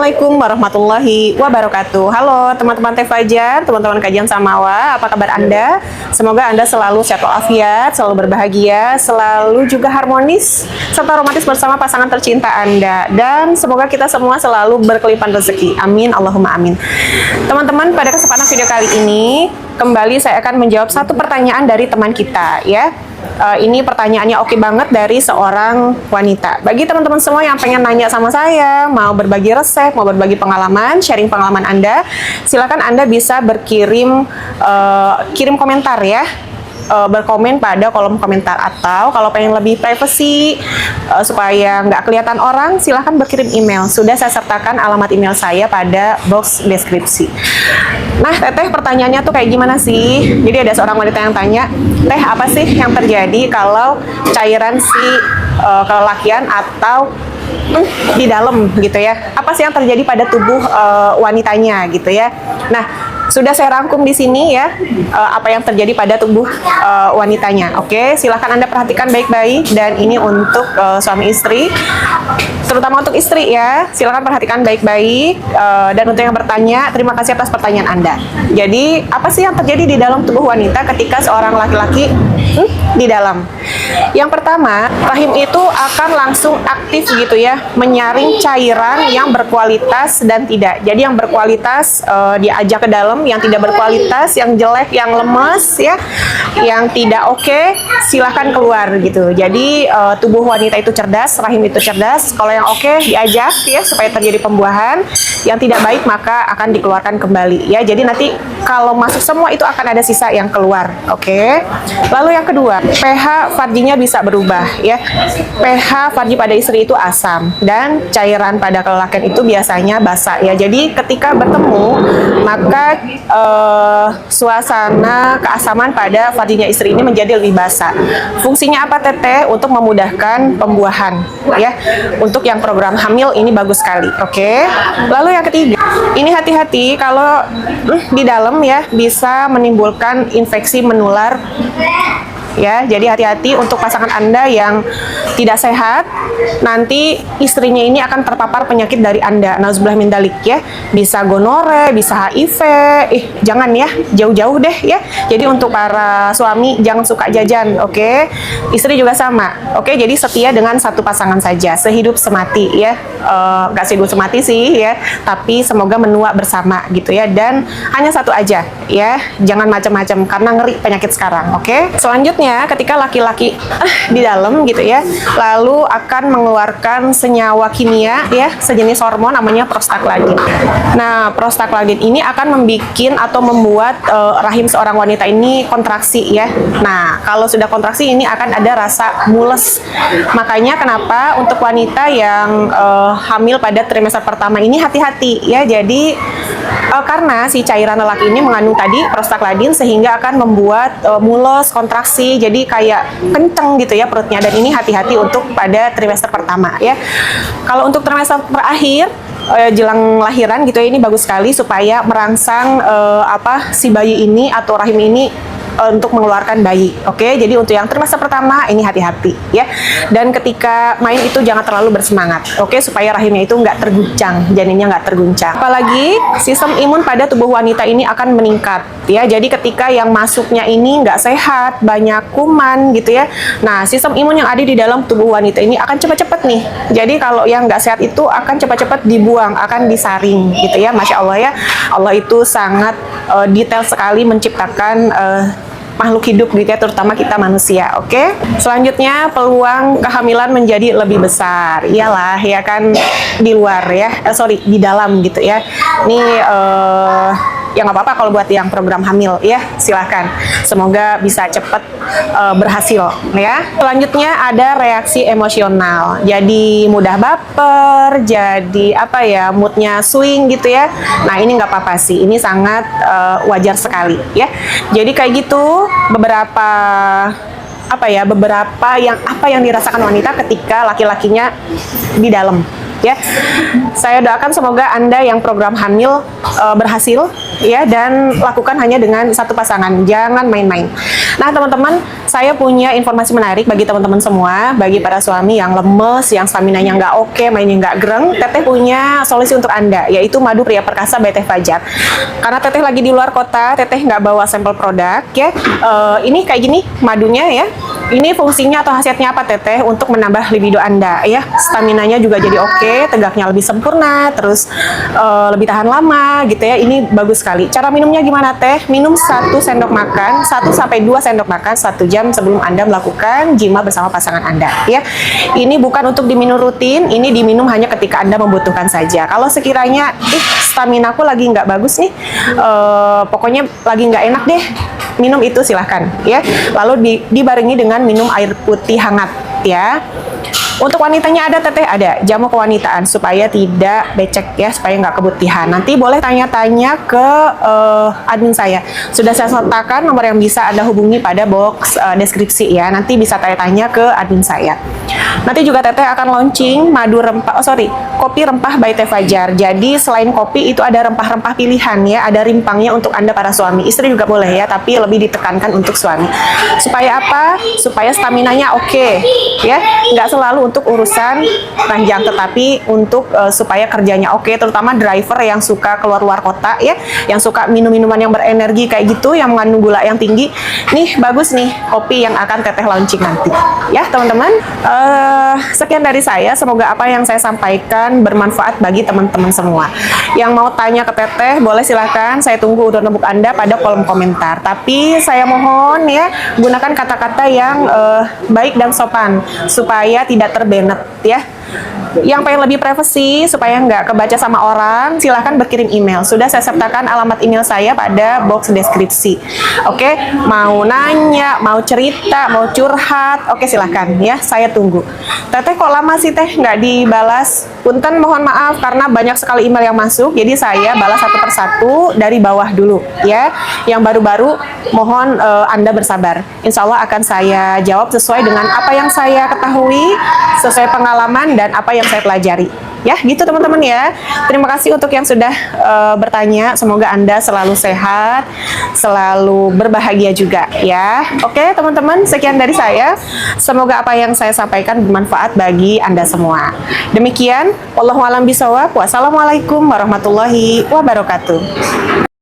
Assalamualaikum warahmatullahi wabarakatuh. Halo teman-teman Teh Fajar, teman-teman kajian Samawa, apa kabar Anda? Semoga Anda selalu sehat walafiat, selalu berbahagia, selalu juga harmonis, serta romantis bersama pasangan tercinta Anda. Dan semoga kita semua selalu berkelimpahan rezeki. Amin, Allahumma amin. Teman-teman, pada kesempatan video kali ini, kembali saya akan menjawab satu pertanyaan dari teman kita, ya. Ini pertanyaannya oke banget dari seorang wanita. Bagi teman-teman semua yang pengen nanya sama saya, mau berbagi resep, mau berbagi pengalaman, sharing pengalaman Anda, silakan Anda bisa berkirim kirim komentar ya. Berkomen pada kolom komentar, atau kalau pengen lebih privacy supaya nggak kelihatan orang, silahkan berkirim email. Sudah saya sertakan alamat email saya pada box deskripsi. Nah, Teteh, pertanyaannya tuh kayak gimana sih? Jadi ada seorang wanita yang tanya, Teh, apa sih yang terjadi kalau cairan si kelelakian atau di dalam gitu ya? Apa sih yang terjadi pada tubuh wanitanya gitu ya? Nah, sudah saya rangkum di sini ya, apa yang terjadi pada tubuh wanitanya. Oke, silahkan Anda perhatikan baik-baik, dan ini untuk suami istri, terutama untuk istri ya. Silahkan perhatikan baik-baik, dan untuk yang bertanya, terima kasih atas pertanyaan Anda. Jadi, apa sih yang terjadi di dalam tubuh wanita ketika seorang laki-laki di dalam? Yang pertama, rahim itu akan langsung aktif gitu ya, menyaring cairan yang berkualitas dan tidak. Jadi yang berkualitas diajak ke dalam, yang tidak berkualitas, yang jelek, yang lemes ya, yang tidak oke, silahkan keluar gitu. Jadi tubuh wanita itu cerdas, rahim itu cerdas. Kalau yang oke diajak ya supaya terjadi pembuahan, yang tidak baik maka akan dikeluarkan kembali ya. Jadi nanti kalau masuk semua itu akan ada sisa yang keluar. Oke. Lalu yang kedua, pH farjinya bisa berubah ya. pH farji pada istri itu asam, dan cairan pada kelelakian itu biasanya basa ya. Jadi ketika bertemu maka suasana keasaman pada farjinya istri ini menjadi lebih basa. Fungsinya apa, Teteh? Untuk memudahkan pembuahan ya. Untuk yang program hamil ini bagus sekali. Oke. Lalu yang ketiga, ini hati-hati kalau di dalam ya, bisa menimbulkan infeksi menular ya. Jadi hati-hati untuk pasangan Anda yang tidak sehat, nanti istrinya ini akan terpapar penyakit dari Anda. Nauzubillah min dzalik ya. Bisa gonore, bisa HIV. Jangan ya, jauh-jauh deh ya. Jadi untuk para suami jangan suka jajan, oke? Istri juga sama. Oke, jadi setia dengan satu pasangan saja, sehidup semati ya. Gak sehidup semati sih ya, tapi semoga menua bersama gitu ya. Dan hanya satu aja ya. Jangan macam-macam karena ngeri penyakit sekarang, oke? Selanjutnya, ketika laki-laki di dalam gitu ya, lalu akan mengeluarkan senyawa kimia ya, sejenis hormon namanya prostaglandin. Nah, prostaglandin ini akan membuat rahim seorang wanita ini kontraksi ya. Nah, kalau sudah kontraksi ini akan ada rasa mules. Makanya kenapa untuk wanita yang hamil pada trimester pertama ini hati-hati ya. Jadi karena si cairan lelaki ini mengandung tadi prostaglandin, sehingga akan membuat mules, kontraksi, jadi kayak kenceng gitu ya perutnya. Dan ini hati-hati untuk pada trimester pertama ya. Kalau untuk trimester terakhir, jelang lahiran gitu ya, ini bagus sekali supaya merangsang si bayi ini atau rahim ini untuk mengeluarkan bayi. Oke, jadi untuk yang trimester pertama ini hati-hati ya. Dan ketika main itu jangan terlalu bersemangat. Oke, supaya rahimnya itu nggak terguncang, janinnya nggak terguncang. Apalagi sistem imun pada tubuh wanita ini akan meningkat ya. Jadi ketika yang masuknya ini nggak sehat, banyak kuman gitu ya. Nah, sistem imun yang ada di dalam tubuh wanita ini akan cepat-cepat nih. Jadi kalau yang nggak sehat itu akan cepat-cepat dibuang, akan disaring gitu ya. Masya Allah ya. Allah itu sangat detail sekali menciptakan makhluk hidup gitu ya, terutama kita manusia. Oke. Selanjutnya, peluang kehamilan menjadi lebih besar. Iyalah ya kan, di luar ya, di dalam gitu ya. Ini ya nggak apa-apa kalau buat yang program hamil ya, silahkan. Semoga bisa cepat berhasil ya. Selanjutnya ada reaksi emosional. Jadi mudah baper, jadi moodnya swing gitu ya. Nah, ini nggak apa-apa sih. Ini sangat wajar sekali ya. Jadi kayak gitu beberapa yang dirasakan wanita ketika laki-lakinya di dalam ya. Saya doakan semoga Anda yang program hamil berhasil ya, dan lakukan hanya dengan satu pasangan, jangan main-main. Nah teman-teman, saya punya informasi menarik bagi teman-teman semua, bagi para suami yang lemes, yang staminanya nggak oke, mainnya nggak gereng. Teteh punya solusi untuk Anda, yaitu madu pria perkasa by Teh Fajar. Karena Teteh lagi di luar kota, Teteh nggak bawa sampel produk ya. Ini kayak gini madunya ya. Ini fungsinya atau khasiatnya apa Teteh? Untuk menambah libido Anda ya. Staminanya juga jadi oke, tegaknya lebih sempurna, terus lebih tahan lama gitu ya. Ini bagus sekali. Cara minumnya gimana Teh? Minum 1 sendok makan, 1 sampai 2 sendok makan 1 jam sebelum Anda melakukan jima bersama pasangan Anda ya. Ini bukan untuk diminum rutin, ini diminum hanya ketika Anda membutuhkan saja. Kalau sekiranya stamina aku lagi nggak bagus nih, pokoknya lagi nggak enak deh, minum itu silahkan ya. Lalu dibarengi dengan minum air putih hangat ya. Untuk wanitanya ada Teteh, ada jamu kewanitaan supaya tidak becek ya, supaya nggak keputihan. Nanti boleh tanya-tanya ke admin saya. Sudah saya sertakan nomor yang bisa Anda hubungi pada box deskripsi ya. Nanti bisa tanya-tanya ke admin saya. Nanti juga Teteh akan launching kopi rempah by Teh Fajar. Jadi selain kopi itu ada rempah-rempah pilihan ya, ada rimpangnya untuk Anda para suami. Istri juga boleh ya, tapi lebih ditekankan untuk suami. Supaya apa? Supaya staminanya oke ya. Nggak selalu untuk urusan ranjang, tetapi untuk supaya kerjanya oke, terutama driver yang suka keluar luar kota ya, yang suka minum-minuman yang berenergi kayak gitu, yang mengandung gula yang tinggi. Nih bagus nih kopi yang akan Teteh launching nanti ya teman-teman. Sekian dari saya, semoga apa yang saya sampaikan bermanfaat bagi teman-teman semua. Yang mau tanya ke Teteh boleh silahkan, saya tunggu udah nembuk Anda pada kolom komentar. Tapi saya mohon ya, gunakan kata-kata yang baik dan sopan supaya tidak terbenet ya. Yang pengen lebih privasi supaya nggak kebaca sama orang, silahkan berkirim email. Sudah saya sertakan alamat email saya pada box deskripsi. Oke, mau nanya, mau cerita, mau curhat, oke silahkan ya, saya tunggu. Teteh kok lama sih Teh nggak dibalas? Punten, mohon maaf karena banyak sekali email yang masuk, jadi saya balas satu persatu dari bawah dulu ya. Yang baru-baru mohon Anda bersabar. Insya Allah akan saya jawab sesuai dengan apa yang saya ketahui, sesuai pengalaman dan apa yang saya pelajari. Ya, gitu teman-teman ya. Terima kasih untuk yang sudah bertanya. Semoga Anda selalu sehat, selalu berbahagia juga ya. Oke, teman-teman, sekian dari saya. Semoga apa yang saya sampaikan bermanfaat bagi Anda semua. Demikian, wallahu a'lam bishawab. Wassalamualaikum warahmatullahi wabarakatuh.